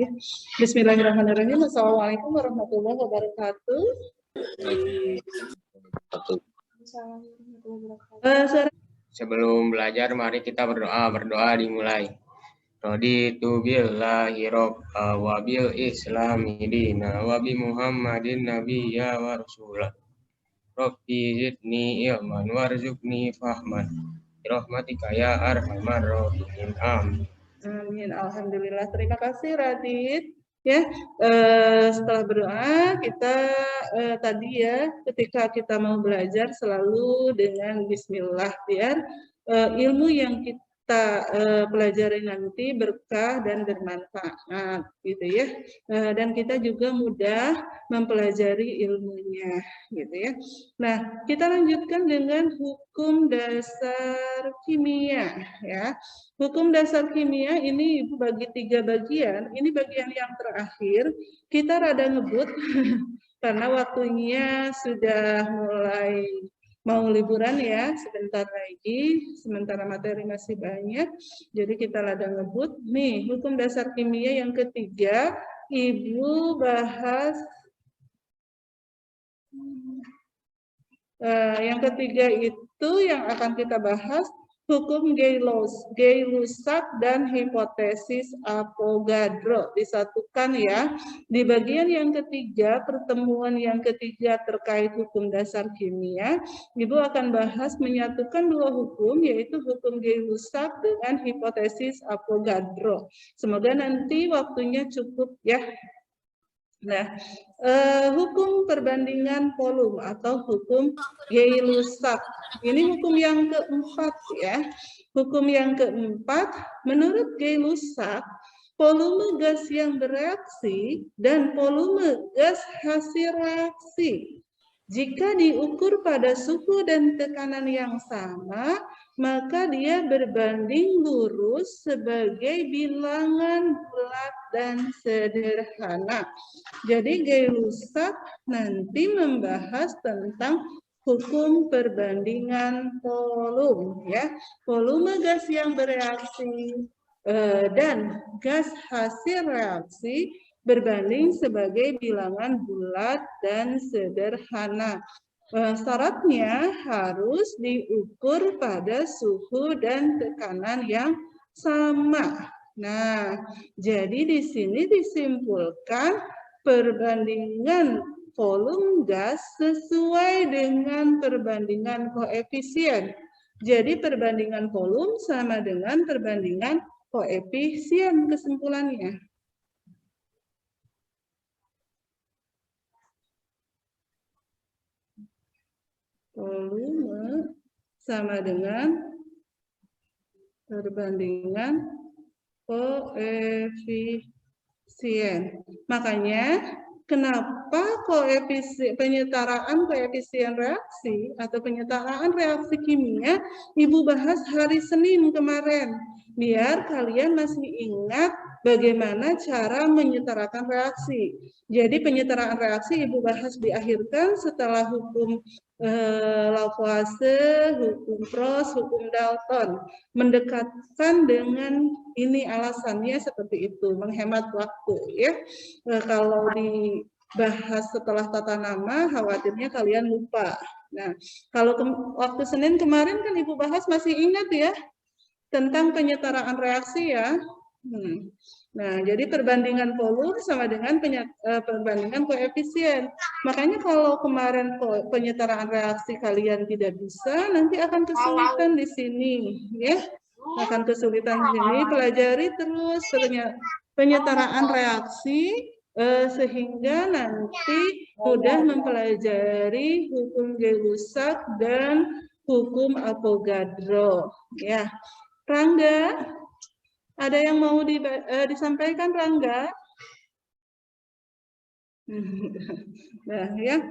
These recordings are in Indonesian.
Ya. Bismillahirrahmanirrahim. Assalamualaikum warahmatullahi wabarakatuh. Sebelum belajar, mari kita berdoa. Berdoa dimulai. Raditu billahi rabba wa bil islami dina wa bi Muhammadin nabiyya wa rasulah. Rabbi zidni ilman warzuqni fahman. Rahmatika ya arhamar rahimin. Amin. Amin. Alhamdulillah. Terima kasih Radit. Ya, setelah berdoa kita tadi ya ketika kita mau belajar selalu dengan Bismillah biar ilmu yang kita pelajari nanti berkah dan bermanfaat gitu ya, dan kita juga mudah mempelajari ilmunya gitu ya. Nah, kita lanjutkan dengan hukum dasar kimia ya. Hukum dasar kimia ini Ibu bagi 3 bagian. Ini bagian yang terakhir. Kita rada ngebut karena waktunya sudah mulai mau liburan ya, sebentar lagi, sementara materi masih banyak, jadi kita rada ngebut. Nih, hukum dasar kimia yang ketiga, Ibu bahas yang ketiga itu yang akan kita bahas hukum Gay-Lussac dan hipotesis Avogadro disatukan ya. Di bagian yang ketiga, pertemuan yang ketiga terkait hukum dasar kimia, Ibu akan bahas menyatukan 2 hukum, yaitu hukum Gay-Lussac dengan hipotesis Avogadro. Semoga nanti waktunya cukup ya. Nah, hukum perbandingan volume atau hukum Gay-Lussac. Ini hukum yang keempat ya. Hukum yang keempat, menurut Gay-Lussac, volume gas yang bereaksi dan volume gas hasil reaksi jika diukur pada suhu dan tekanan yang sama, maka dia berbanding lurus sebagai bilangan bulat dan sederhana. Jadi Gay-Lussac nanti membahas tentang hukum perbandingan volume ya. Volume gas yang bereaksi dan gas hasil reaksi berbanding sebagai bilangan bulat dan sederhana. Syaratnya harus diukur pada suhu dan tekanan yang sama. Nah, jadi di sini disimpulkan perbandingan volume gas sesuai dengan perbandingan koefisien. Jadi perbandingan volume sama dengan perbandingan koefisien kesimpulannya. Volume sama dengan perbandingan koefisien. Makanya kenapa penyetaraan koefisien reaksi atau penyetaraan reaksi kimia Ibu bahas hari Senin kemarin, biar kalian masih ingat bagaimana cara menyetarakan reaksi. Jadi penyetaraan reaksi Ibu bahas diakhirkan setelah hukum Lavoisier, hukum Prost, hukum Dalton. Mendekatkan dengan ini alasannya seperti itu, menghemat waktu ya. Kalau dibahas setelah tata nama, khawatirnya kalian lupa. Nah, kalau waktu Senin kemarin kan Ibu bahas masih ingat ya tentang penyetaraan reaksi ya. Nah, jadi perbandingan volume sama dengan perbandingan koefisien. Makanya kalau kemarin penyetaraan reaksi kalian tidak bisa, nanti akan kesulitan di sini, ya. Akan kesulitan di sini, pelajari terus penyetaraan reaksi sehingga nanti mudah mempelajari hukum Gay-Lussac dan hukum Avogadro, ya. Rangga, ada yang mau disampaikan Rangga? Nah, ya.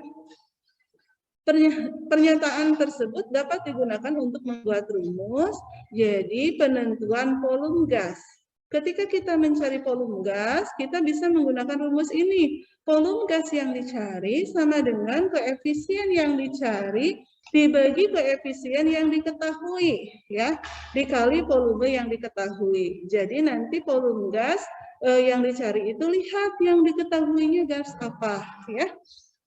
Pernyataan tersebut dapat digunakan untuk membuat rumus, jadi penentuan volume gas. Ketika kita mencari volume gas, kita bisa menggunakan rumus ini. Volume gas yang dicari sama dengan koefisien yang dicari dibagi koefisien yang diketahui, ya, dikali volume yang diketahui. Jadi nanti volume gas yang dicari itu lihat yang diketahuinya gas apa ya.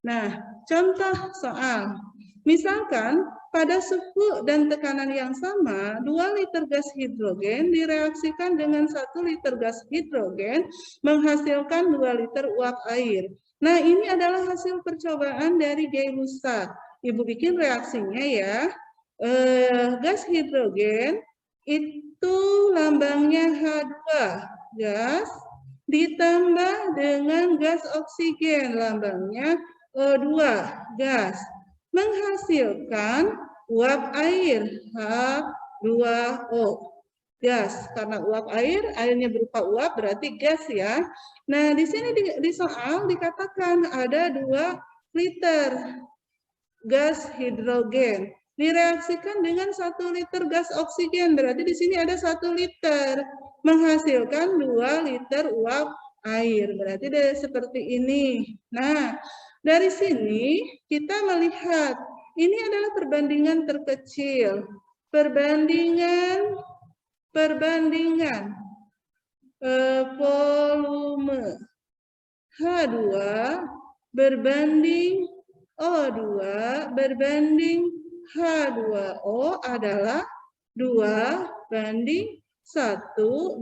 Nah, contoh soal. Misalkan pada suhu dan tekanan yang sama, 2 liter gas hidrogen direaksikan dengan 1 liter gas hidrogen menghasilkan 2 liter uap air. Nah, ini adalah hasil percobaan dari Gay-Lussac. Ibu bikin reaksinya ya. Gas hidrogen itu lambangnya H2, gas, ditambah dengan gas oksigen, lambangnya O2, gas, menghasilkan uap air H2O, gas. Karena uap air, airnya berupa uap berarti gas ya. Nah, di sini di soal dikatakan ada 2 liter gas hidrogen direaksikan dengan 1 liter gas oksigen, berarti di sini ada 1 liter menghasilkan 2 liter uap air, berarti seperti ini. Nah, dari sini kita melihat ini adalah perbandingan terkecil, perbandingan volume H2 berbanding O2 berbanding H2O adalah 2:1:2.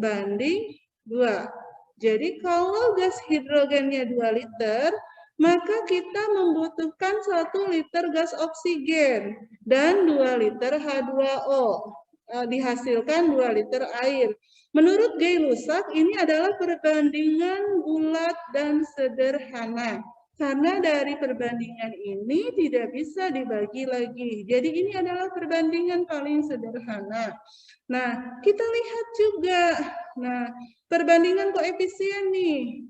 Jadi kalau gas hidrogennya 2 liter, maka kita membutuhkan 1 liter gas oksigen dan 2 liter H2O. Dihasilkan 2 liter air. Menurut Gay-Lussac, ini adalah perbandingan bulat dan sederhana. Karena dari perbandingan ini tidak bisa dibagi lagi. Jadi ini adalah perbandingan paling sederhana. Nah, kita lihat juga. Nah, perbandingan koefisien nih.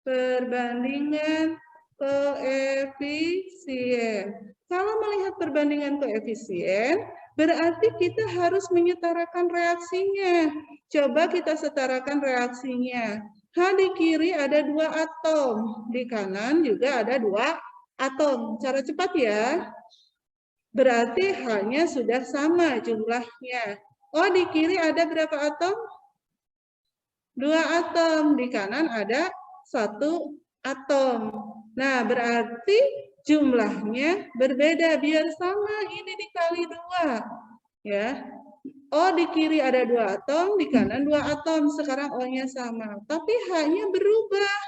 Perbandingan koefisien. Kalau melihat perbandingan koefisien, berarti kita harus menyetarakan reaksinya. Coba kita setarakan reaksinya. H di kiri ada 2 atom, di kanan juga ada 2 atom. Cara cepat ya. Berarti H-nya sudah sama jumlahnya. Oh, di kiri ada berapa atom? 2 atom, di kanan ada 1 atom. Nah, berarti jumlahnya berbeda, biar sama, ini dikali 2. Ya. O di kiri ada 2 atom, di kanan 2 atom. Sekarang O-nya sama. Tapi H-nya berubah.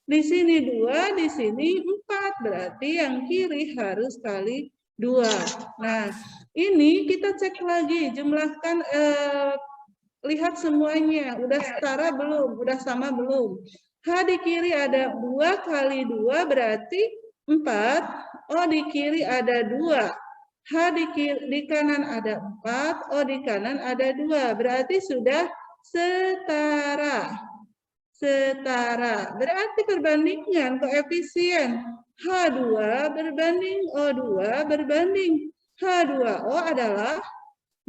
Di sini 2, di sini 4. Berarti yang kiri harus kali 2. Nah, ini kita cek lagi. Jumlahkan, lihat semuanya. Udah setara belum? Udah sama belum? H di kiri ada 2 kali 2 berarti 4. O di kiri ada 2. H di kanan ada 4, O di kanan ada 2. Berarti sudah setara. Setara. Berarti perbandingan koefisien H2 berbanding O2 berbanding H2O adalah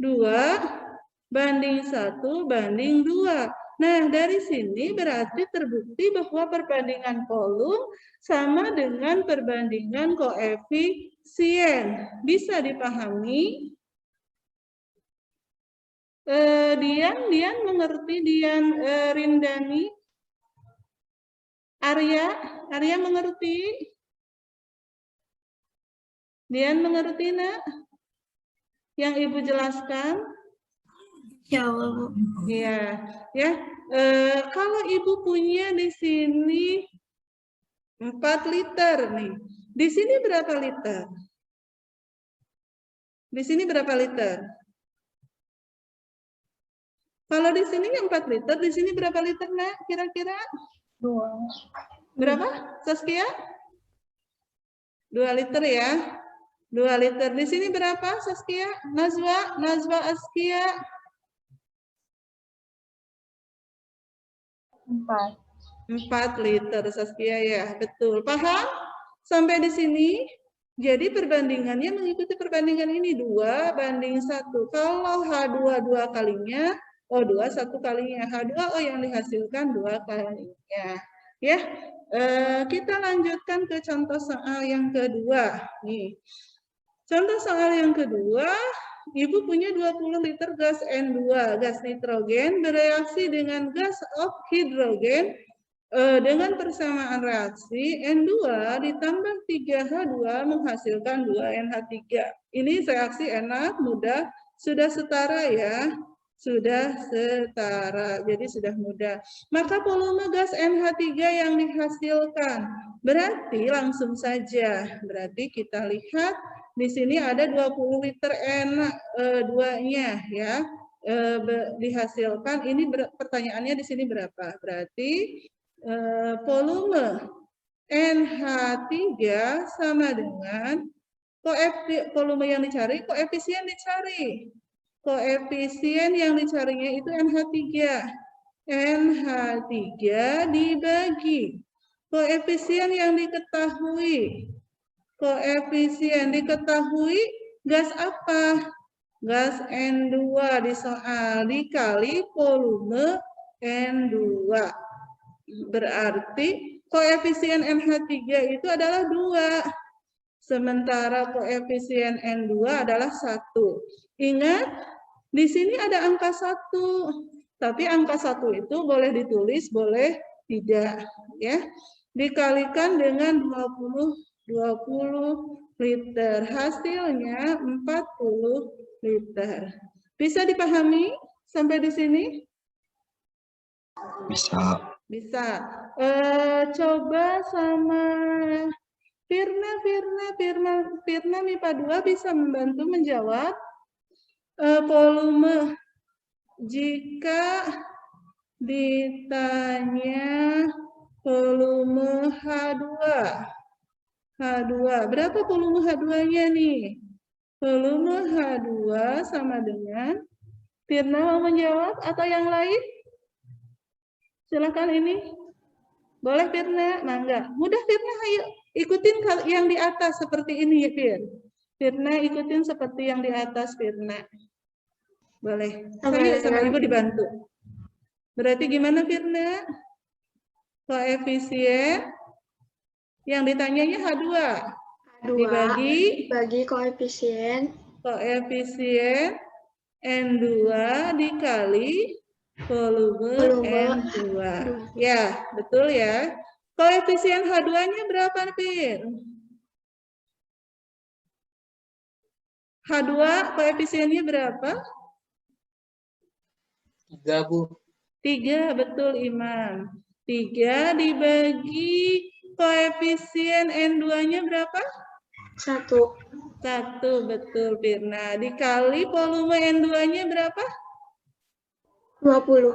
2:1:2. Nah, dari sini berarti terbukti bahwa perbandingan volume sama dengan perbandingan koefisien. Bisa dipahami? Dian mengerti? Dian Rindani? Arya mengerti? Dian mengerti, nak? Yang Ibu jelaskan? Ya Allah, Bu. Iya, ya. Kalau Ibu punya di sini 4 liter nih. Di sini berapa liter? Di sini berapa liter? Kalau di sini 4 liter, di sini berapa liter, Nak? Kira-kira? 2. Berapa, Saskia? 2 liter ya. 2 liter. Di sini berapa, Saskia? Nazwa Askia? 4 liter, Saskia ya. Betul. Paham? Sampai di sini? Jadi perbandingannya mengikuti perbandingan ini 2:1. Kalau H2 2 kalinya, O2 1 kalinya. H2O yang dihasilkan 2 kalinya. Ya. Kita lanjutkan ke contoh soal yang kedua. Nih. Contoh soal yang kedua, Ibu punya 20 liter gas N2, gas nitrogen, bereaksi dengan gas hidrogen dengan persamaan reaksi N2 ditambah 3H2 menghasilkan 2NH3. Ini reaksi enak, mudah, sudah setara ya. Sudah setara, jadi sudah mudah. Maka volume gas NH3 yang dihasilkan, berarti langsung saja. Berarti kita lihat di sini ada 20 liter N2-nya ya. Dihasilkan, ini pertanyaannya di sini berapa? Berarti volume NH3 sama dengan volume yang dicari, koefisien dicari. Koefisien yang dicarinya itu NH3. NH3 dibagi koefisien yang diketahui. Koefisien diketahui gas apa? Gas N2 di soal dikali volume N2. Berarti koefisien NH3 itu adalah 2. Sementara koefisien N2 adalah 1. Ingat, di sini ada angka 1. Tapi angka 1 itu boleh ditulis, boleh tidak. Ya. Dikalikan dengan 20 liter. Hasilnya 40 liter. Bisa dipahami sampai di sini? Bisa. Bisa. Coba sama Firna MIPA 2 bisa membantu menjawab volume jika ditanya volume H2. Berapa volume H2-nya nih? Volume H2 sama dengan, Firna mau menjawab atau yang lain? Silakan ini. Boleh Firna? Mangga. Mudah Firna, ayo. Ikutin yang di atas seperti ini ya Fir. Firna ikutin seperti yang di atas Firna. Boleh. Saya sama Ibu dibantu. Berarti gimana Firna? Koefisien yang ditanyanya H2. Dibagi koefisien N2 dikali volume N2. Ya, betul ya. Koefisien H2-nya berapa, Fir? H2 koefisiennya berapa? 3, Bu. 3, betul Imam. 3 dibagi koefisien N2-nya berapa? 1. 1, betul Firna. Dikali volume N2-nya berapa? 20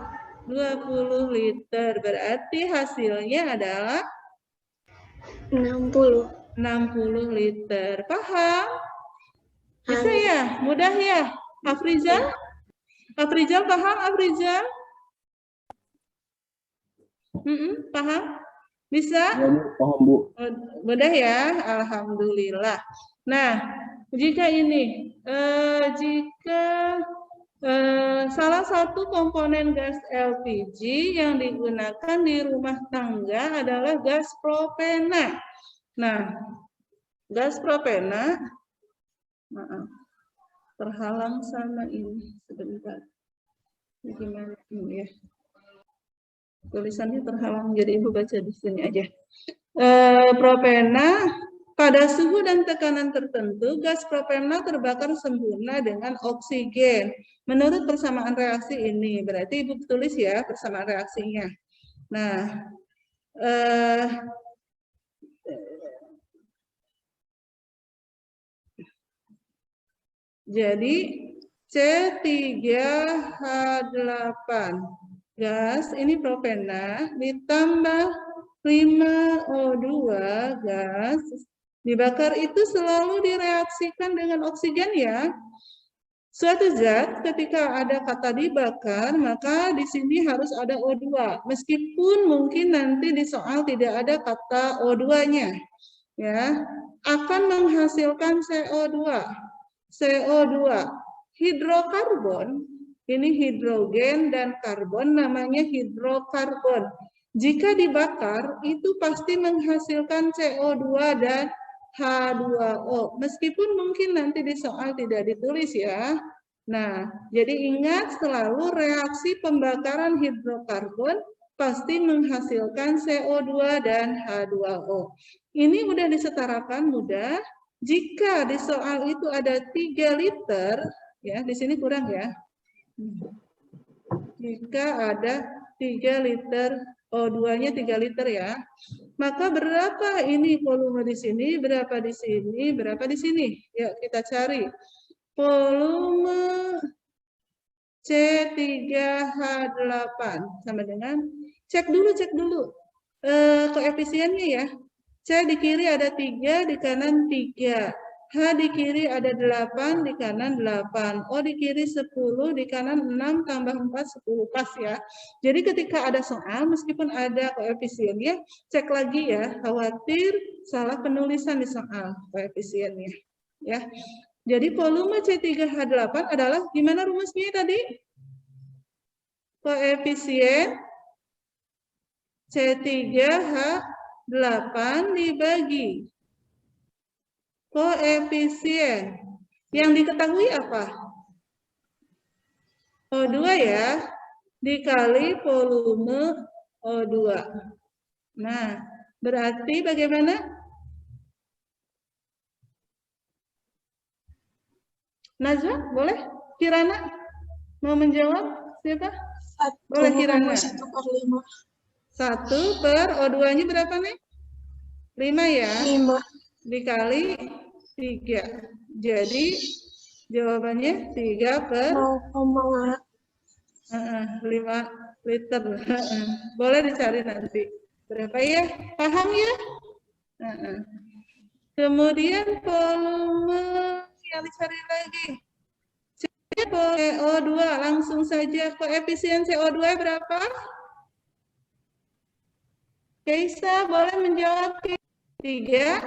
liter. Berarti hasilnya adalah 60 liter. Paham? Bisa ya? Mudah ya? Afrizal? Afrizal paham, Afrizal? Paham? Bisa? Ya, Bu, paham, Bu. Mudah ya? Alhamdulillah. Nah, jika ini, salah satu komponen gas LPG yang digunakan di rumah tangga adalah gas propena. Nah, gas propena, maaf, terhalang sama ini sebentar. Gimana ini ya? Tulisannya terhalang, jadi Ibu baca di sini aja. Propena, pada suhu dan tekanan tertentu, gas propena terbakar sempurna dengan oksigen. Menurut persamaan reaksi ini, berarti Ibu tulis ya persamaan reaksinya. Nah, jadi C3H8 gas ini propena ditambah 5O2 gas dibakar itu selalu direaksikan dengan oksigen ya. Suatu zat ketika ada kata dibakar maka di sini harus ada O2 meskipun mungkin nanti di soal tidak ada kata O2-nya ya, akan menghasilkan CO2. Hidrokarbon ini hidrogen dan karbon namanya hidrokarbon. Jika dibakar itu pasti menghasilkan CO2 dan H2O. Meskipun mungkin nanti di soal tidak ditulis ya. Nah, jadi ingat selalu reaksi pembakaran hidrokarbon pasti menghasilkan CO2 dan H2O. Ini mudah disetarakan, mudah. Jika di soal itu ada 3 liter, ya di sini kurang ya. Jika ada 3 liter, O2-nya 3 liter ya. Maka berapa ini volume di sini, berapa di sini, berapa di sini? Yuk kita cari. Volume C3H8 sama dengan, cek dulu koefisiennya ya. C di kiri ada 3, di kanan 3. H di kiri ada 8, di kanan 8. O di kiri 10, di kanan 6, tambah 4, 10. Pas ya. Jadi ketika ada soal, meskipun ada koefisiennya, cek lagi ya. Khawatir salah penulisan di soal koefisiennya. Ya. Jadi volume C3H8 adalah, gimana rumusnya tadi? Koefisien C3H8 dibagi koefisien yang diketahui apa? O2 ya, dikali volume O2. Nah, berarti bagaimana? Najwa, boleh? Kirana, mau menjawab? Siapa? Boleh Kirana. 1/5. 1 per O2-nya berapa nih? 5 ya? 5. Dikali 3. Jadi jawabannya 3 per 5 liter. Boleh dicari nanti. Berapa ya? Paham ya? Kemudian volume yang dicari lagi. CO2, langsung saja. Koefisien CO2 berapa? Keisa boleh menjawab 3.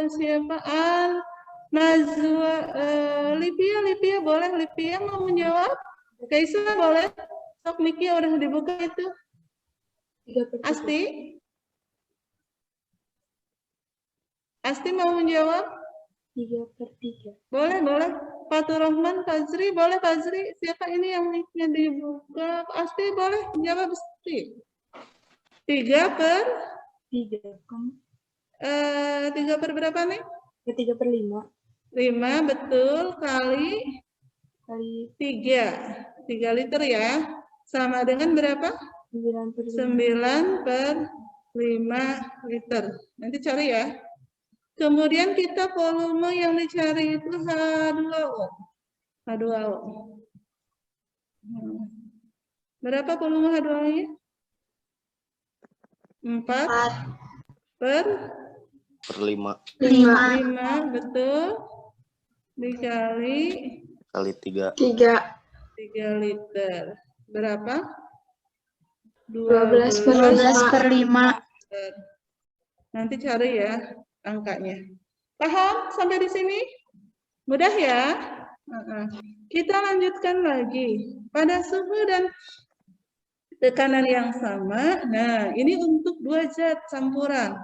Siapa? Nazwa, Livia boleh? Livia mau menjawab? Keisa boleh? Sok mic-nya udah dibuka itu. Asti? Asti mau menjawab? 3/3. Boleh. Fatur Rahman, Fazri, boleh Fazri? Siapa ini yang mic-nya dibuka? Asti boleh menjawab Asti. 3 per? 3 per berapa nih? 3/5. 5, betul. Kali 3. 3 liter ya. Sama dengan berapa? 9 per 5 liter. Nanti cari ya. Kemudian kita volume yang dicari itu H2O. Berapa volume H2O-nya? 4 per 5. 5, betul. Dikali 3. 3 liter. Berapa? 12 per 5. Nanti cari ya angkanya. Paham sampai di sini? Mudah ya? Kita lanjutkan lagi. Pada suhu dan tekanan yang sama, nah ini untuk 2 zat campuran.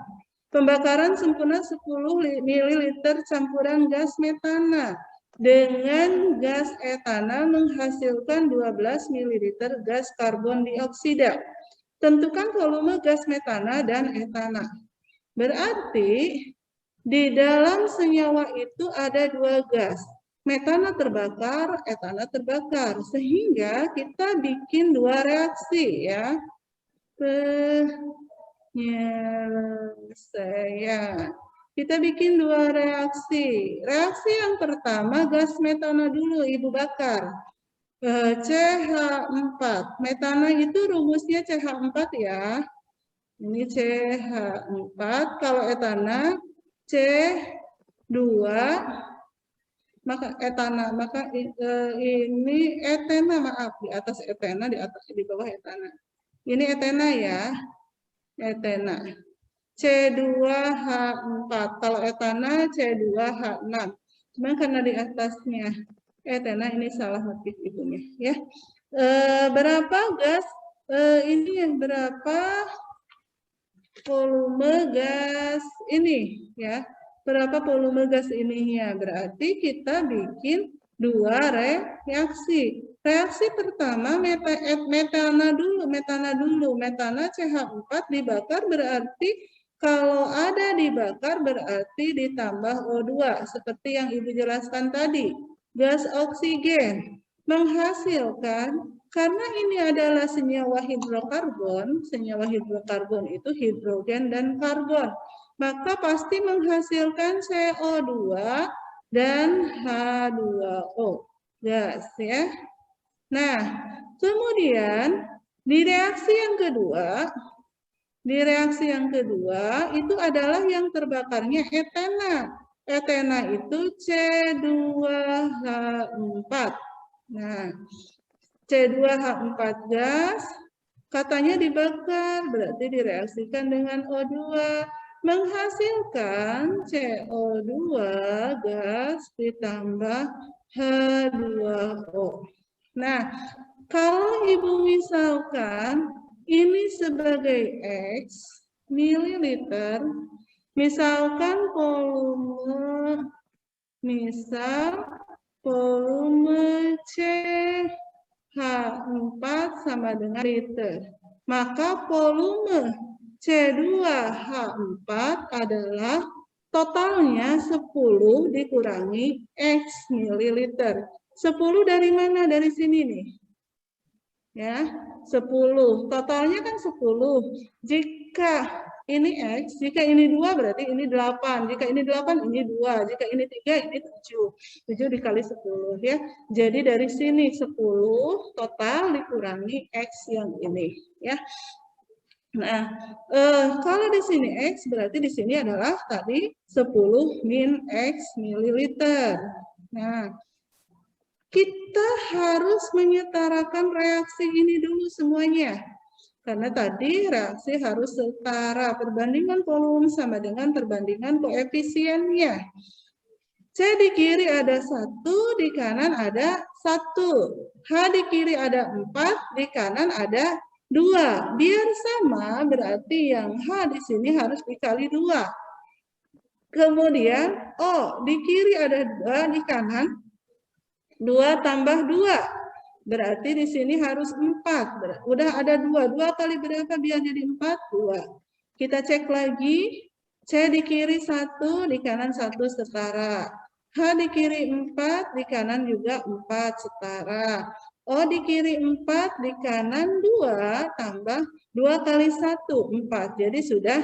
Pembakaran sempurna 10 ml campuran gas metana dengan gas etana menghasilkan 12 ml gas karbon dioksida. Tentukan volume gas metana dan etana. Berarti di dalam senyawa itu ada 2 gas. Metana terbakar, etana terbakar. Sehingga kita bikin 2 reaksi ya. Penyelesaian. Kita bikin 2 reaksi. Reaksi yang pertama gas metana dulu Ibu bakar. CH4. Metana itu rumusnya CH4 ya. Ini CH4. Kalau etana C2. Maka etana, maka ini etena, maaf, di atas etena, di bawah etana. Ini etena ya. Etena. C2H4. Kalau etana C2H6. Cuma karena di atasnya etena, ini salah motif ibunya ya. Berapa gas? Ini yang berapa volume gas ini ya. Berapa volume gas ininya? Berarti kita bikin 2 reaksi. Reaksi pertama metana dulu. Metana CH4 dibakar berarti kalau ada dibakar berarti ditambah O2 seperti yang Ibu jelaskan tadi. Gas oksigen menghasilkan, karena ini adalah senyawa hidrokarbon itu hidrogen dan karbon, maka pasti menghasilkan CO2 dan H2O gas ya. Nah, kemudian di reaksi yang kedua itu adalah yang terbakarnya etena. Etena itu C2H4. Nah, C2H4 gas katanya dibakar, berarti direaksikan dengan O2, menghasilkan CO2 gas ditambah H2O. Nah, kalau Ibu misalkan ini sebagai X mililiter, misalkan volume CH4 sama dengan liter. Maka volume C2H4 adalah totalnya 10 dikurangi X mililiter. 10 dari mana? Dari sini nih. Ya, 10. Totalnya kan 10. Jika ini X, jika ini 2 berarti ini 8. Jika ini 8, ini 2. Jika ini 3, ini 7. 7 dikali 10 ya. Jadi dari sini 10 total dikurangi X yang ini ya. Nah, kalau di sini X berarti di sini adalah tadi 10 min X mililiter. Nah, kita harus menyetarakan reaksi ini dulu semuanya. Karena tadi reaksi harus setara, perbandingan volume sama dengan perbandingan koefisiennya. C di kiri ada 1, di kanan ada 1. H di kiri ada 4, di kanan ada 2. Biar sama, berarti yang H di sini harus dikali 2. Kemudian O di kiri ada 2, di kanan 2 tambah 2. Berarti di sini harus 4. Udah ada 2. 2 kali berapa biar jadi 4? 2. Kita cek lagi. C di kiri 1, di kanan 1 setara. H di kiri 4, di kanan juga 4 setara. O di kiri 4, di kanan 2 tambah 2 kali 1, 4. Jadi sudah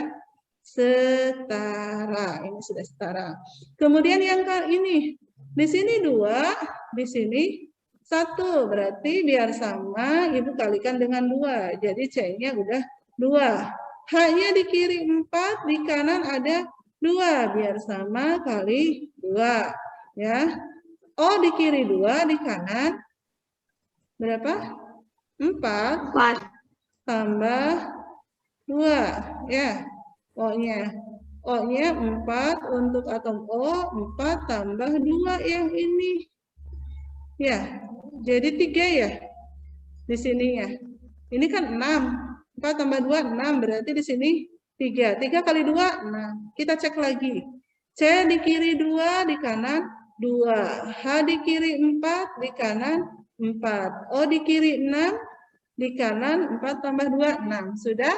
setara. Ini sudah setara. Kemudian yang ini. Di sini 2, di sini 1, berarti biar sama, Ibu kalikan dengan 2. Jadi C-nya udah 2. H-nya di kiri 4, di kanan ada 2. Biar sama kali 2. Ya. O di kiri 2, di kanan berapa? 4. Tambah 2. Ya. O-nya. O-nya 4 untuk atom O, 4 tambah 2 yang ini. Ya. Jadi 3 ya, di sininya. Ini kan 6. 4 tambah 2, 6. Berarti di sini 3. 3 kali 2, 6. Kita cek lagi. C di kiri 2, di kanan 2. H di kiri 4, di kanan 4. O di kiri 6, di kanan 4 tambah 2, 6. Sudah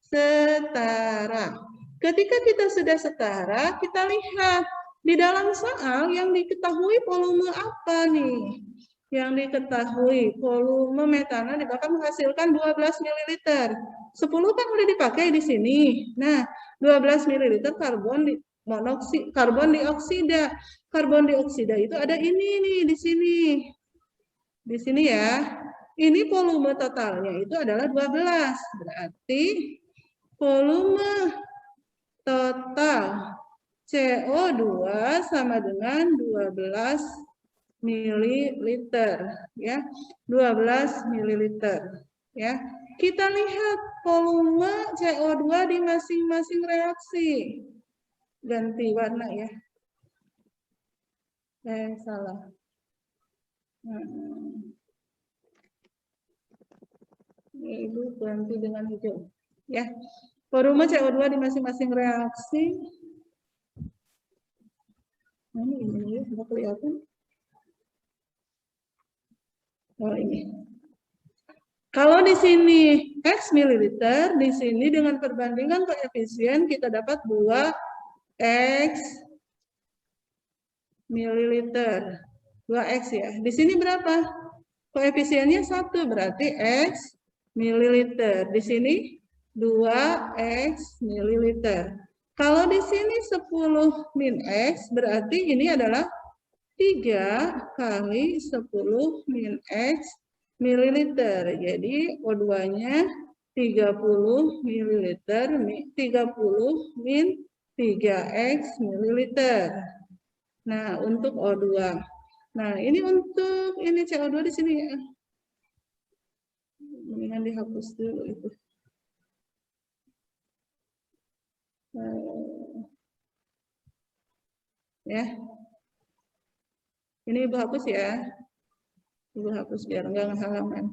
setara. Ketika kita sudah setara, kita lihat. Di dalam soal yang diketahui volume apa nih? Yang diketahui volume metana dibakar menghasilkan 12 ml. 10 kan udah dipakai di sini. Nah, 12 ml karbon dioksida. Karbon dioksida itu ada ini nih di sini. Di sini ya. Ini volume totalnya itu adalah 12. Berarti volume total CO2 sama dengan 12 mililiter ya, 12 mililiter ya. Kita lihat volume CO2 di masing-masing reaksi. Ganti warna ya. Salah. Ini Ibu ganti dengan hijau ya. Volume CO2 di masing-masing reaksi. Ini nggak kelihatan. Oh ini. Kalau di sini X mililiter, di sini dengan perbandingan koefisien kita dapat 2X mililiter. 2X ya. Di sini berapa? Koefisiennya 1, berarti X mililiter. Di sini 2X mililiter. Kalau di sini 10 min X, berarti ini adalah 3 kali 10 min X mililiter. Jadi O2-nya 30 mililiter, 30 min 3X mililiter. Nah, untuk O2. Nah, ini untuk ini CO2 di sini ya. Mendingan dihapus dulu itu. Ya. Ini Ibu hapus ya. Ibu hapus biar enggak ngehalaman.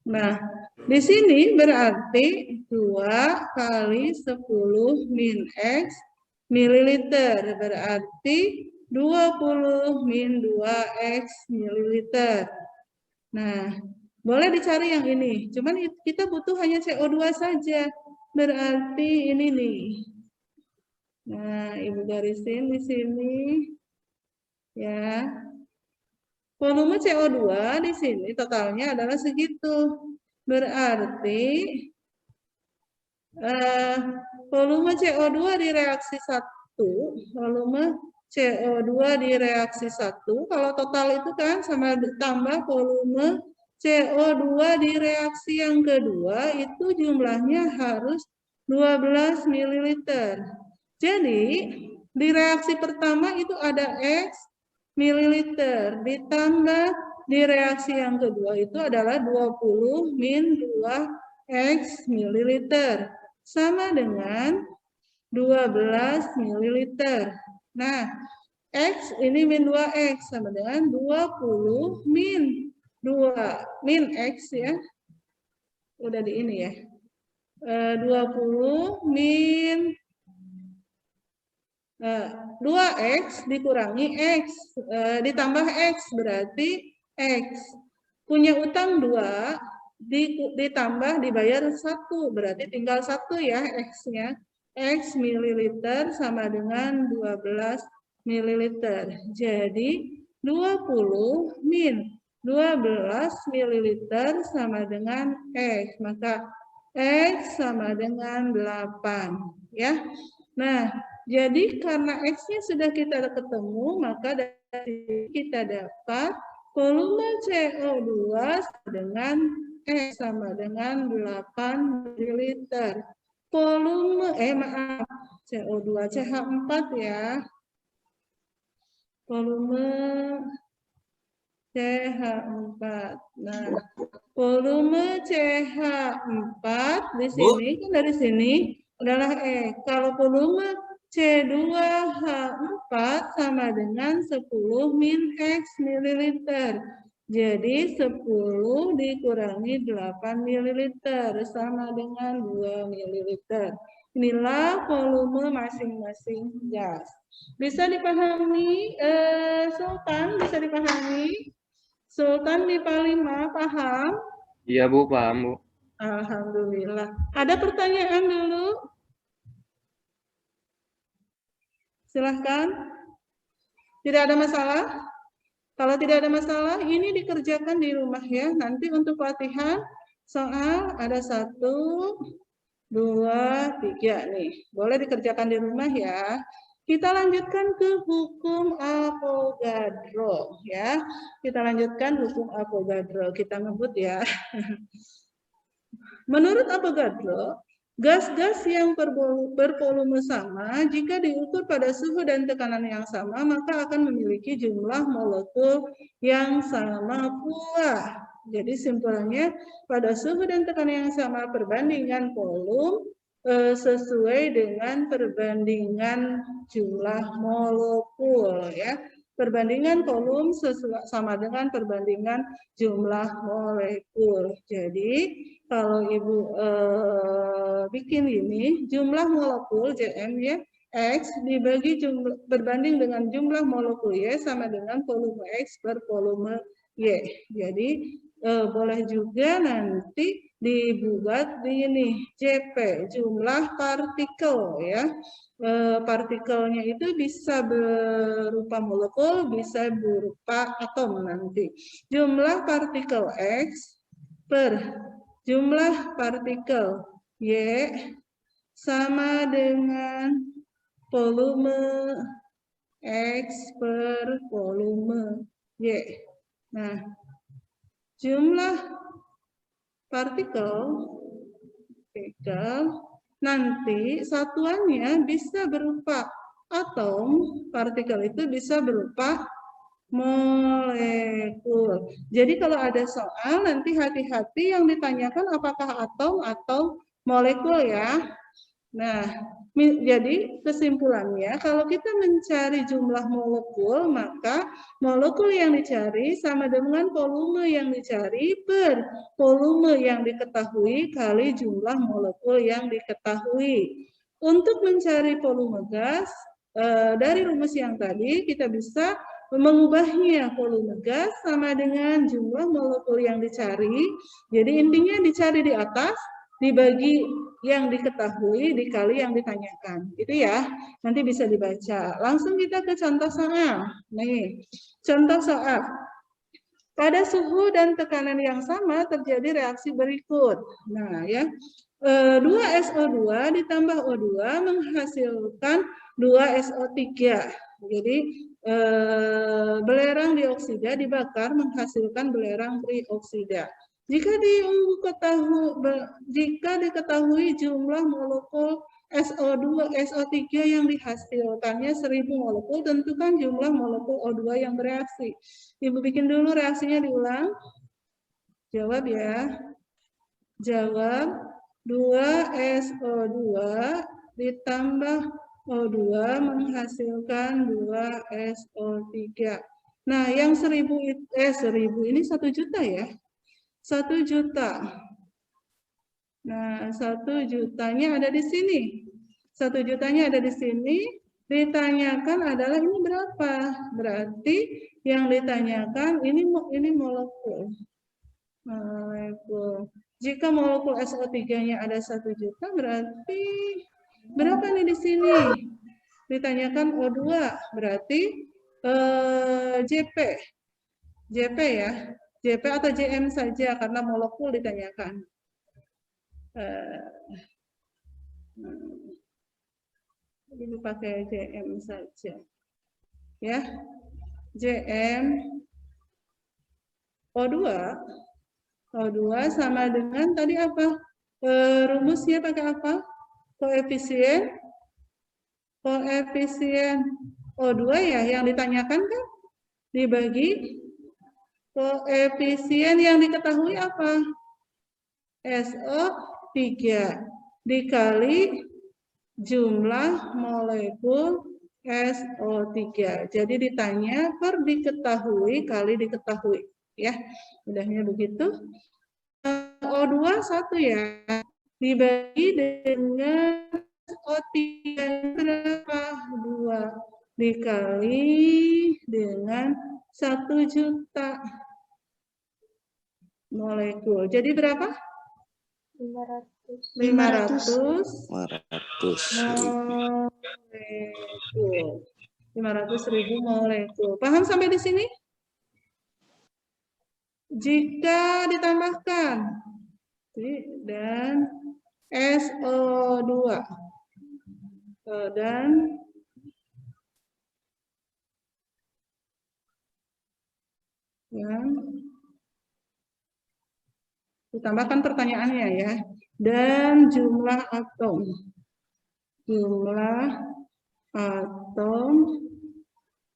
Nah, di sini berarti 2 kali 10 min X mililiter. Berarti 20 min 2X mililiter. Nah, boleh dicari yang ini. Cuman kita butuh hanya CO2 saja. Berarti ini nih. Nah, Ibu garisin di sini. Ya. Volume CO2 di sini totalnya adalah segitu. Berarti volume CO2 di reaksi 1, volume CO2 di reaksi 1, kalau total itu kan sama tambah volume CO2 di reaksi yang kedua, itu jumlahnya harus 12 ml. Jadi, di reaksi pertama itu ada X mililiter, ditambah di reaksi yang kedua itu adalah 20 min 2X mililiter, sama dengan 12 mililiter. Nah, X ini min 2X sama dengan 20 min 2 min X ya. Udah di ini ya. 20 min 2X dikurangi X, ditambah X berarti X. Punya utang 2, ditambah dibayar 1, berarti tinggal 1 ya X-nya. X mililiter sama dengan 12 mililiter. Jadi 20 min 12 mililiter sama dengan X. Maka X sama dengan 8 ya. Nah, jadi karena X-nya sudah kita ketemu, maka dari kita dapat volume CO2 dengan X sama dengan 8 ml. Volume, CO2, CH4 ya. Volume CH4. Nah, volume CH4 di sini, kan dari sini adalah Kalau volume C2H4 sama dengan 10 min X mililiter. Jadi 10 dikurangi 8 mililiter sama dengan 2 mililiter. Inilah volume masing-masing gas. Bisa dipahami, Sultan? Bisa dipahami? Sultan MIPA 5, paham? Iya Bu, paham Bu. Alhamdulillah. Ada pertanyaan dulu? Silahkan. Tidak ada masalah? Kalau tidak ada masalah, ini dikerjakan di rumah ya. Nanti untuk latihan soal ada 1, 2, 3 nih. Boleh dikerjakan di rumah ya. Kita lanjutkan ke hukum Avogadro ya. Kita lanjutkan hukum Avogadro. Kita ngebut ya. Menurut Avogadro, gas-gas yang bervolume sama, jika diukur pada suhu dan tekanan yang sama, maka akan memiliki jumlah molekul yang sama pula. Jadi simpulannya, pada suhu dan tekanan yang sama, perbandingan volume sesuai dengan perbandingan jumlah molekul. Ya. Perbandingan volum sama dengan perbandingan jumlah molekul. Jadi kalau Ibu bikin ini, jumlah molekul JM ya, X dibagi berbanding dengan jumlah molekul Y sama dengan volume X per volume Y. Jadi boleh juga nanti dibuat di ini JP, jumlah partikel ya. Partikelnya itu bisa berupa molekul, bisa berupa atom nanti. Jumlah partikel X per jumlah partikel Y sama dengan volume X per volume Y. Nah, jumlah partikel nanti satuannya bisa berupa atom, partikel itu bisa berupa molekul. Jadi kalau ada soal nanti hati-hati yang ditanyakan apakah atom atau molekul ya. Nah, jadi kesimpulannya kalau kita mencari jumlah molekul, maka molekul yang dicari sama dengan volume yang dicari per volume yang diketahui kali jumlah molekul yang diketahui. Untuk mencari volume gas, dari rumus yang tadi kita bisa mengubahnya volume gas sama dengan jumlah molekul yang dicari. Jadi intinya dicari di atas, dibagi yang diketahui dikali yang ditanyakan. Itu ya, nanti bisa dibaca. Langsung kita ke contoh soal. Nih, contoh soal. Pada suhu dan tekanan yang sama terjadi reaksi berikut. Nah, ya. 2SO2 ditambah O2 menghasilkan 2SO3. Jadi belerang dioksida dibakar menghasilkan belerang trioksida. Jika diketahui jumlah molekul SO2, SO3 yang dihasilkannya 1000 molekul, tentukan jumlah molekul O2 yang bereaksi. Ibu bikin dulu reaksinya diulang. Jawab ya. Jawab 2SO2 ditambah O2 menghasilkan 2SO3. Nah, yang 1000 ini 1 juta ya. 1 juta. Nah, 1 jutanya ada di sini. 1 jutanya ada di sini. Ditanyakan adalah ini berapa? Berarti yang ditanyakan ini molekul. Molekul. Jika molekul SO3-nya ada 1 juta, berarti berapa nih di sini? Ditanyakan O2, berarti JP. JP ya. JP atau JM saja karena molekul ditanyakan. Ini pakai JM saja. Ya. JM O2 sama dengan tadi apa? Rumusnya pakai apa? Koefisien O2 ya yang ditanyakan kan? Dibagi koefisien yang diketahui apa? SO3 dikali jumlah molekul SO3. Jadi ditanya per diketahui kali diketahui. Ya, mudahnya begitu. O2 1 ya. Dibagi dengan SO3 berapa? 2 dikali dengan 1 juta molekul. Jadi berapa? 500 molekul. 500.000 molekul. Paham sampai di sini? Jika ditambahkan dan SO2 dan ditambahkan pertanyaannya ya, dan jumlah atom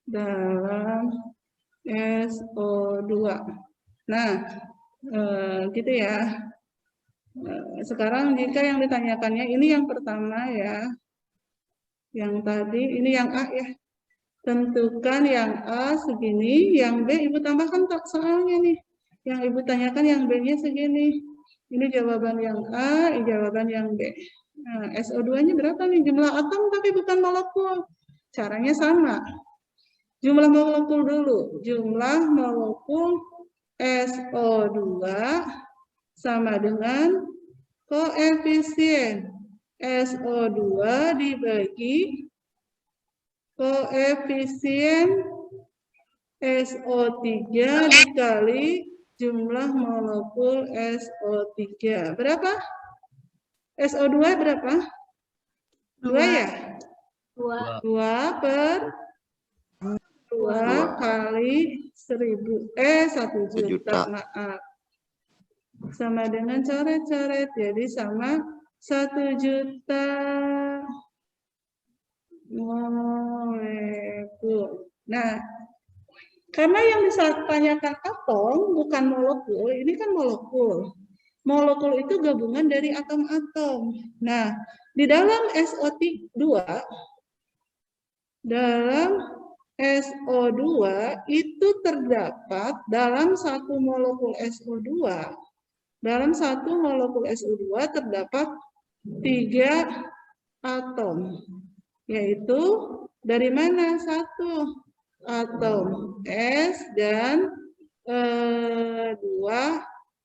dalam SO2. Nah, gitu ya. Sekarang jika yang ditanyakannya ini yang pertama ya, yang tadi ini yang A ya. Tentukan yang A segini, yang B Ibu tambahkan soalnya nih. Yang Ibu tanyakan yang B-nya segini. Ini jawaban yang A, ini jawaban yang B. Nah, SO2-nya berapa nih? Jumlah atom tapi bukan molekul. Caranya sama. Jumlah molekul dulu. Jumlah molekul SO2 sama dengan koefisien SO2 dibagi koefisien SO3 dikali jumlah molekul SO3. Berapa? SO2 berapa? 2 ya? 2 per 2 kali 1.000. 1 juta. Maaf. Sama dengan coret-coret. Jadi sama 1 juta molekul. Nah, karena yang ditanyakan atom bukan molekul, ini kan molekul. Molekul itu gabungan dari atom-atom. Nah, di dalam SO2, itu terdapat dalam satu molekul SO2, terdapat 3 atom. Yaitu dari mana? 1 atom S dan 2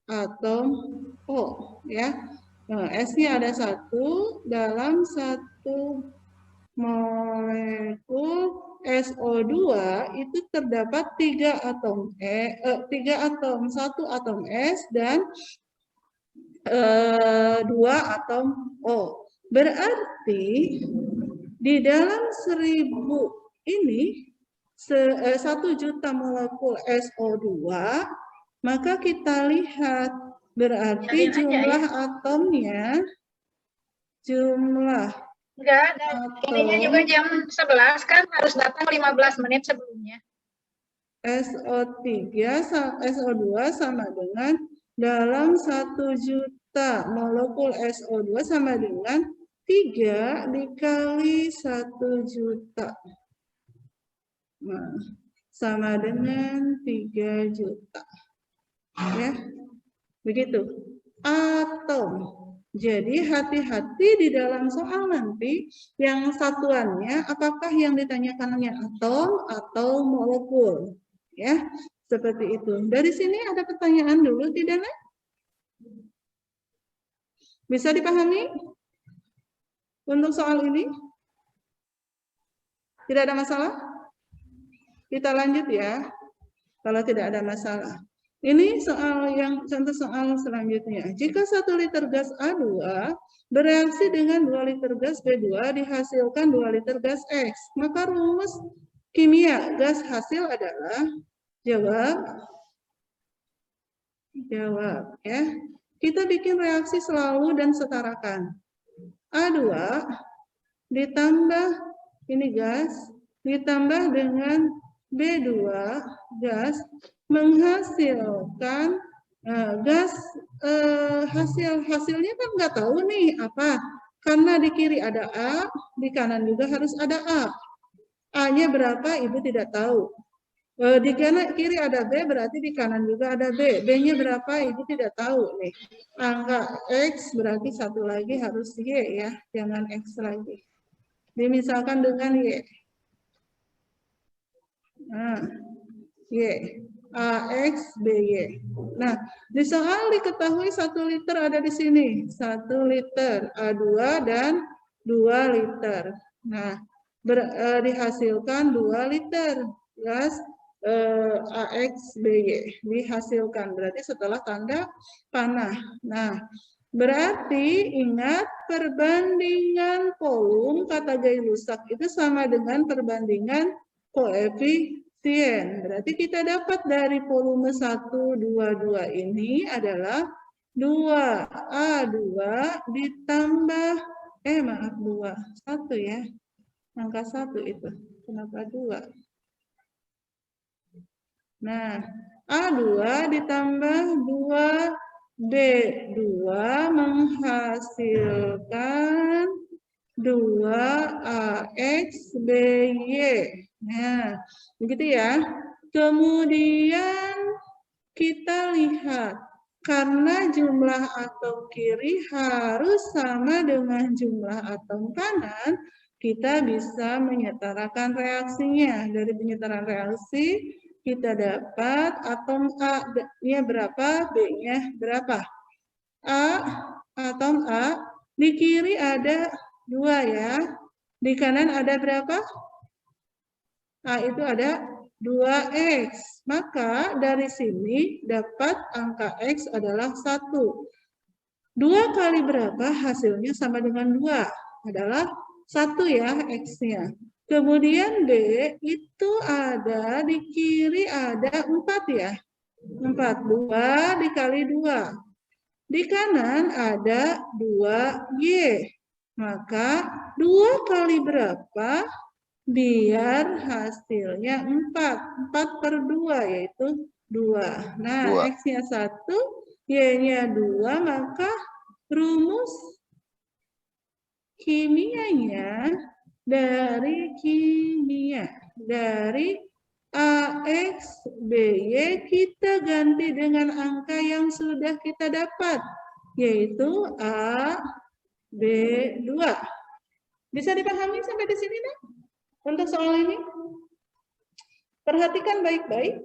atom O, ya. Nah, S-nya ada 1 dalam 1 molekul SO2 itu terdapat 3 atom 1 atom S dan 2 atom O. Berarti di dalam 1.000 ini 1 juta molekul SO2, maka kita lihat berarti jumlah atomnya, Enggak, ininya juga jam 11 kan harus datang 15 menit sebelumnya. SO2 sama dengan dalam 1 juta molekul SO2 sama dengan 3 dikali 1 juta. Nah, sama dengan 3 juta. Ya, begitu. Atom. Jadi hati-hati di dalam soal nanti yang satuannya apakah yang ditanyakannya atom atau molekul. Ya, seperti itu. Dari sini ada pertanyaan dulu tidak? Bisa dipahami untuk soal ini? Tidak ada masalah? Kita lanjut ya. Kalau tidak ada masalah. Ini contoh soal selanjutnya. Jika 1 liter gas A2 bereaksi dengan 2 liter gas B2 dihasilkan 2 liter gas X, maka rumus kimia gas hasil adalah jawab ya. Kita bikin reaksi selalu dan setarakan. A2 ditambah ini gas ditambah dengan B2 gas menghasilkan gas hasilnya kan nggak tahu nih apa, karena di kiri ada A, di kanan juga harus ada A. A-nya berapa Ibu tidak tahu. Di kanan kiri ada B, berarti di kanan juga ada B. B-nya berapa Ibu tidak tahu nih. Angka X berarti satu lagi harus Y ya, jangan X lagi. Dimisalkan dengan Y. Nah, Y. AX, BY. Nah, di soal diketahui 1 liter ada di sini. 1 liter, A2 dan 2 liter. Nah, dihasilkan 2 liter gas AX, BY. Dihasilkan, berarti setelah tanda panah. Nah, berarti ingat perbandingan volume kata Gay-Lussac itu sama dengan perbandingan koefisien. Berarti kita dapat dari volume 122 ini adalah 2A2 ditambah 2. 1 ya. Angka 1 itu. Kenapa 2? Nah, A2 ditambah 2B2 menghasilkan 2AX, BY. Nah, begitu ya. Kemudian kita lihat, karena jumlah atom kiri harus sama dengan jumlah atom kanan, kita bisa menyetarakan reaksinya. Dari penyetaran reaksi, kita dapat atom A-nya berapa, B-nya berapa. Atom A, di kiri ada 2 ya. Di kanan ada berapa? A itu ada 2X. Maka dari sini dapat angka X adalah 1. 2 kali berapa hasilnya sama dengan 2? Adalah 1 ya X-nya. Kemudian B itu ada di kiri ada 4 ya. 4. 2 dikali 2. Di kanan ada 2Y. Maka 2 kali berapa? Biar hasilnya 4. 4 per 2 yaitu 2. Nah, 2. X-nya 1, Y-nya 2, maka rumus kimianya dari AX, BY kita ganti dengan angka yang sudah kita dapat, yaitu A, B2. Bisa dipahami sampai di sini, Nak? Untuk soal ini? Perhatikan baik-baik.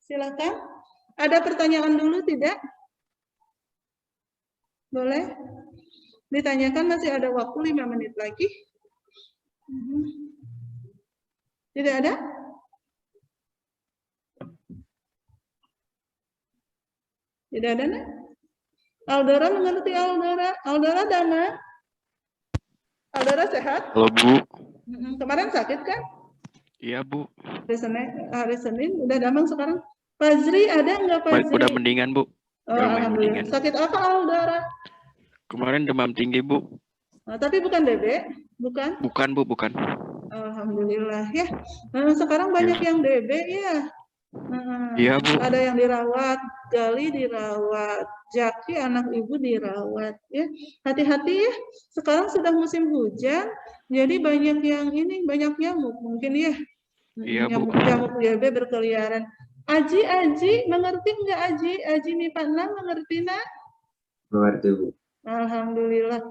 Silakan. Ada pertanyaan dulu, tidak? Boleh? Ditanyakan, masih ada waktu 5 menit lagi. Tidak ada? Tidak ada, Nak? Aldora mengerti Aldora? Aldora Dana? Aldora sehat? Halo Bu. Kemarin sakit kan? Iya Bu. Hari Senin udah damang sekarang. Fazri ada nggak Fazri? Udah mendingan Bu. Alhamdulillah. Sakit apa Aldora? Kemarin demam tinggi Bu. Tapi bukan DB? Bukan? Bukan Bu, bukan. Alhamdulillah ya. Sekarang banyak yang DB ya. Iya Bu. Ada yang dirawat, Gali dirawat, Jaki anak ibu dirawat ya. Hati-hati ya. Sekarang sudah musim hujan, jadi banyak yang banyak nyamuk mungkin ya. Iya Bu. Nyamuk DB berkeliaran. Aji mengerti nggak Aji? Aji MIPA 6 mengerti nak? Mengerti Bu. Alhamdulillah.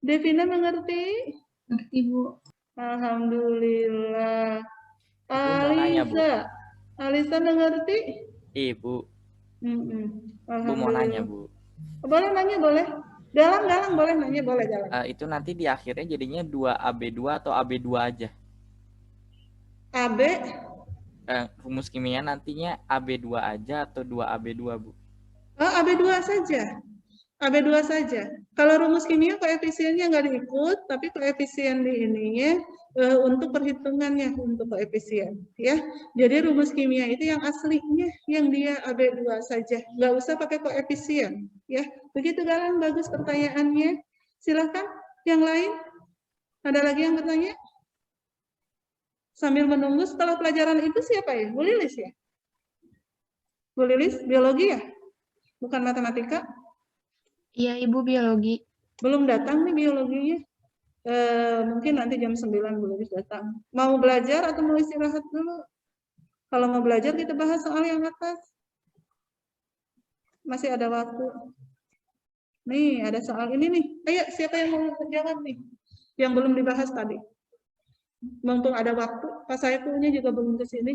Devina mengerti? Ngerti Bu. Alhamdulillah. nanya, Bu. Alisa mengerti? Ibu, Alhamdulillah. Bu mau nanya Bu. Boleh nanya, boleh. Dalam boleh nanya, boleh jalan. Itu nanti di akhirnya jadinya 2AB2 atau AB2 aja? AB? Rumus kimia nantinya AB2 aja atau 2AB2 Bu? AB2 saja. AB2 saja. Kalau rumus kimia koefisiennya nggak diikut, tapi koefisien di ininya untuk perhitungannya untuk koefisien, ya. Jadi rumus kimia itu yang aslinya, yang dia AB2 saja, nggak usah pakai koefisien, ya. Begitu Galang, bagus pertanyaannya. Silahkan, yang lain. Ada lagi yang bertanya? Sambil menunggu, setelah pelajaran itu siapa ya? Bu Lilis ya? Bu Lilis, biologi ya? Bukan matematika? Iya Ibu, biologi. Belum datang nih biologinya. Mungkin nanti jam 9 belum datang. Mau belajar atau mau istirahat dulu? Kalau mau belajar kita bahas soal yang atas. Masih ada waktu. Nih, ada soal ini nih. Ayo, siapa yang mau jawab nih? Yang belum dibahas tadi. Mumpung ada waktu, Pak Saifulnya juga belum ke sini.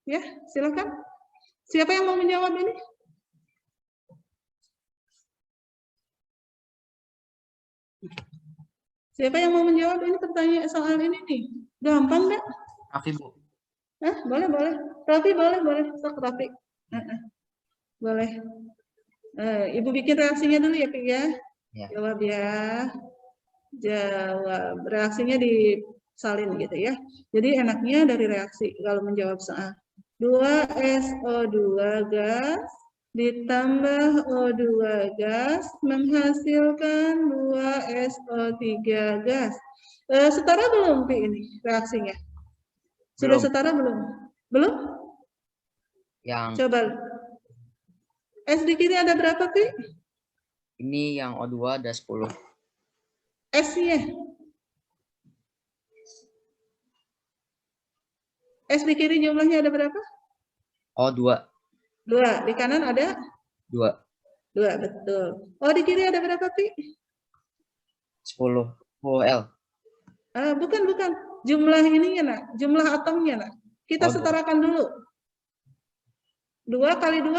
Ya, silakan. Siapa yang mau menjawab ini? Siapa yang mau menjawab ini pertanyaan soal ini nih? Gampang nggak? Raffi Bu. Boleh. Raffi boleh. Sok Raffi. Boleh. Ibu bikin reaksinya dulu ya, Pi ya. Ya. Jawab ya. Jawab. Reaksinya disalin gitu ya. Jadi enaknya dari reaksi kalau menjawab soal. 2SO2 gas ditambah O2 gas menghasilkan 2SO3 gas. Setara belum, Pi, ini reaksinya? Sudah Belum. setara belum? Belum? Yang Coba. S di kiri ada berapa, Pi? ini yang O2 ada 10. S-nya. S di kiri jumlahnya ada berapa? Oh, 2. 2. Di kanan ada? 2. 2, betul. Oh, di kiri ada berapa, Pi? 10. 10L. Bukan. Jumlah ininya, nak. Jumlah atomnya, nak. Kita Oh, 2. setarakan dulu. 2 kali 2?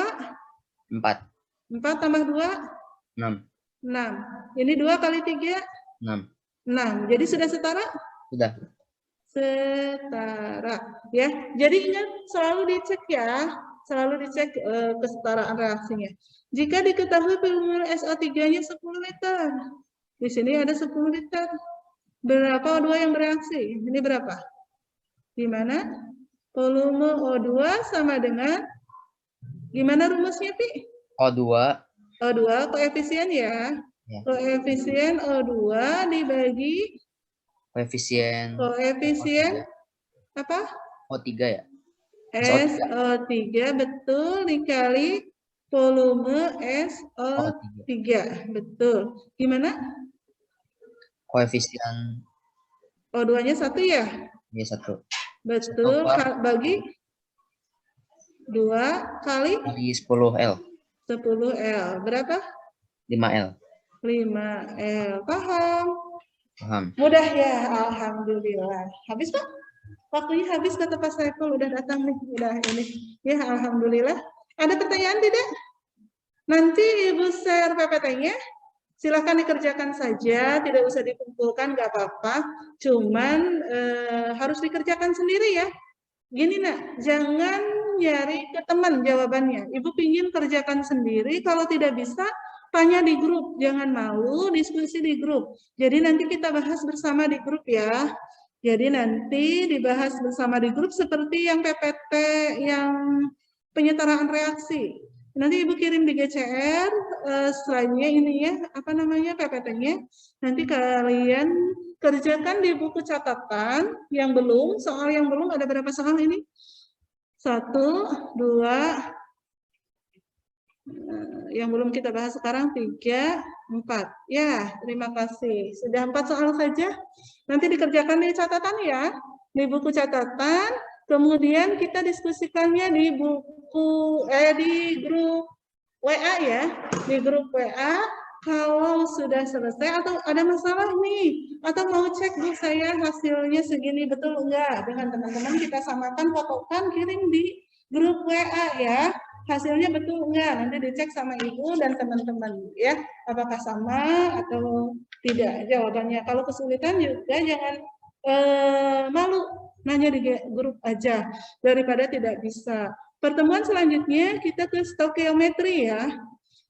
4. 4 tambah 2? 6. 6. Ini 2 kali 3? 6. 6. Jadi sudah setara? Sudah. Setara. Ya. Jadi ingat, selalu dicek ya. Selalu dicek kesetaraan reaksinya. Jika diketahui volume SO3-nya 10 liter. Di sini ada 10 liter. Berapa O2 yang bereaksi? Ini berapa? Di mana? Volume O2 sama dengan, gimana rumusnya, Pi? O2. O2 koefisien ya. Ya. Koefisien O2 dibagi Koefisien apa? O3 ya? SO3 betul dikali volume SO3. Betul. Gimana? Koefisien O2-nya 1 ya? ya 1. Betul. Bagi 2 kali 10L. 10L. Berapa? 5L. 5L. Paham? Paham. Mudah ya, alhamdulillah. Habis, Pak? Waktunya habis, kata Pak Saiful, udah datang nih, udah ini. Ya, alhamdulillah. Ada pertanyaan tidak? Nanti Ibu share PPT-nya. Silahkan dikerjakan saja, tidak usah dikumpulkan, nggak apa-apa. Cuman harus dikerjakan sendiri ya. Gini nak, jangan nyari ke teman jawabannya. Ibu pingin kerjakan sendiri, kalau tidak bisa, tanya di grup. Jangan malu, diskusi di grup. Jadi nanti kita bahas bersama di grup ya. Jadi nanti dibahas bersama di grup seperti yang PPT, yang penyetaraan reaksi. Nanti Ibu kirim di GCR, slide-nya ini ya, apa namanya PPT-nya. Nanti kalian kerjakan di buku catatan yang belum, soal yang belum ada berapa soal ini? 1, 2, yang belum kita bahas sekarang 3, 4. Ya, terima kasih. Sudah 4 soal saja. Nanti dikerjakan di catatan ya, di buku catatan. Kemudian kita diskusikannya di di grup WA ya, di grup WA. Kalau sudah selesai atau ada masalah nih, atau mau cek Bu saya hasilnya segini betul enggak, dengan teman-teman kita samakan, fotokan, kirim di grup WA ya. Hasilnya betul enggak, nanti dicek sama Ibu dan teman-teman ya, apakah sama atau tidak jawabannya. Kalau kesulitan juga jangan malu, nanya di grup aja daripada tidak bisa. Pertemuan selanjutnya kita ke stokiometri ya.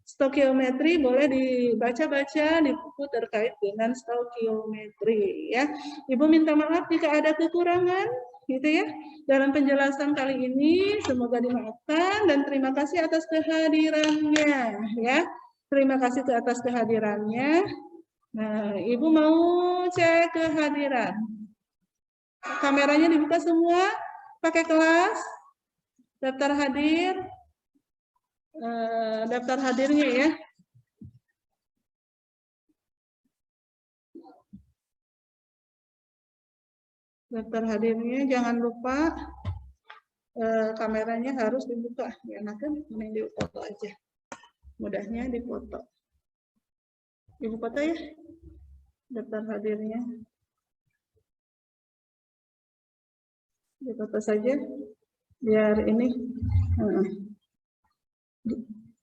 Stokiometri boleh dibaca-baca di buku terkait dengan stokiometri ya. Ibu minta maaf jika ada kekurangan gitu ya dalam penjelasan kali ini, semoga dimaafkan dan terima kasih atas kehadirannya ya. Terima kasih atas kehadirannya. Nah, Ibu mau cek kehadiran. Kameranya dibuka semua, pakai kelas, daftar hadir, daftar hadirnya ya. Daftar hadirnya jangan lupa kameranya harus dibuka. Ya, nanti ini dipoto aja. Mudahnya dipoto. Ibu foto ya, daftar hadirnya. Dipoto saja, biar ini.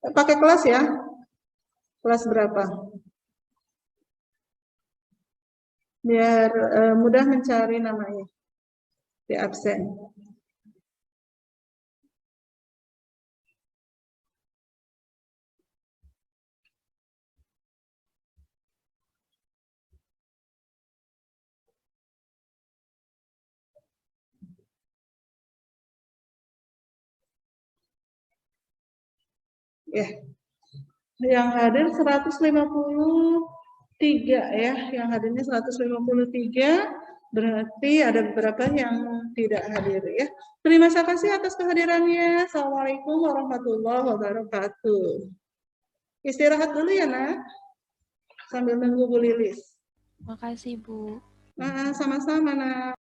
Pakai kelas ya, kelas berapa? Biar mudah mencari namanya di absen. Ya, yang hadir 153 ya, yang hadirnya 153, berarti ada beberapa yang tidak hadir ya. Terima kasih atas kehadirannya. Assalamualaikum warahmatullahi wabarakatuh. Istirahat dulu ya nak, sambil nunggu Bu Lilis. Makasih, Bu. Sama-sama, nak.